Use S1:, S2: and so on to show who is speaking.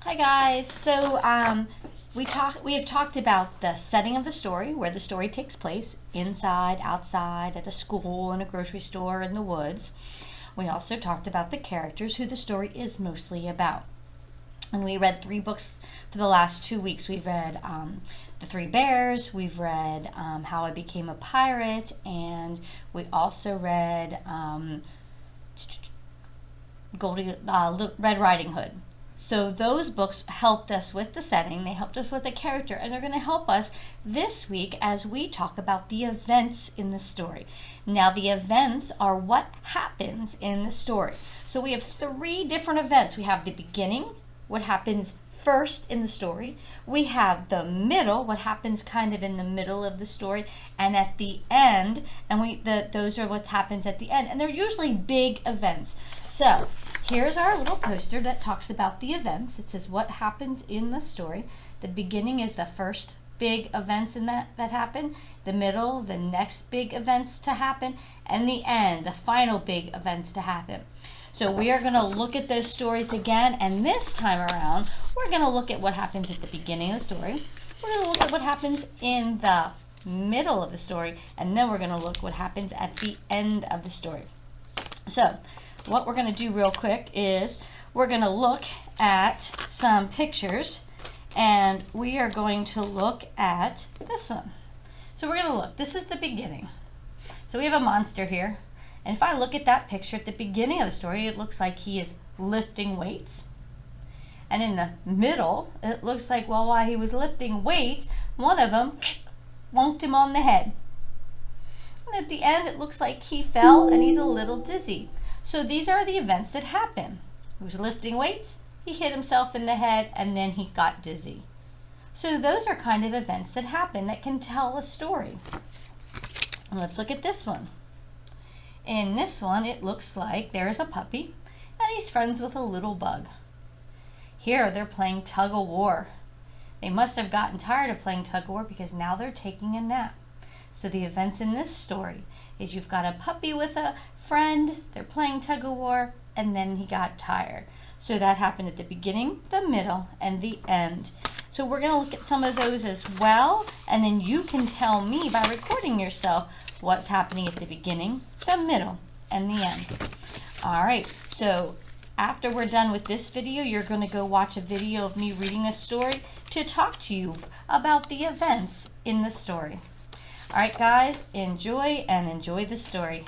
S1: Hi guys. We have talked about the setting of the story, where the story takes place, inside, outside, at a school, in a grocery store, in the woods. We also talked about the characters, who the story is mostly about. And we read 3 books for the last 2 weeks. We've read The Three Bears, we've read How I Became a Pirate, and we also read Red Riding Hood. So those books helped us with the setting, they helped us with the character, and they're going to help us this week as we talk about the events in the story. Now, the events are what happens in the story. So we have 3 different events. We have the beginning, what happens first in the story. We have the middle, what happens kind of in the middle of the story, and at the end, and those are what happens at the end, and they're usually big events. So here's our little poster that talks about the events. It says what happens in the story. The beginning is the first big events in that happen. The middle, the next big events to happen, and the end, the final big events to happen. So we are going to look at those stories again, and this time around, we're going to look at what happens at the beginning of the story. We're going to look at what happens in the middle of the story, and then we're going to look what happens at the end of the story. So what we're going to do real quick is we're going to look at some pictures, and we are going to look at this one. So we're going to look. This is the beginning. So we have a monster here. And if I look at that picture at the beginning of the story, it looks like he is lifting weights. And in the middle, it looks like, well, while he was lifting weights, one of them wonked him on the head. And at the end, it looks like he fell and he's a little dizzy. So these are the events that happen. He was lifting weights, he hit himself in the head, and then he got dizzy. So those are kind of events that happen that can tell a story. And let's look at this one. In this one, it looks like there's a puppy, and he's friends with a little bug. Here, they're playing tug-of-war. They must have gotten tired of playing tug-of-war because now they're taking a nap. So the events in this story is you've got a puppy with a friend, they're playing tug-of-war, and then he got tired. So that happened at the beginning, the middle, and the end. So we're going to look at some of those as well, and then you can tell me by recording yourself what's happening at the beginning, the middle, and the end. All right, so after we're done with this video, you're going to go watch a video of me reading a story to talk to you about the events in the story. All right, guys, enjoy the story.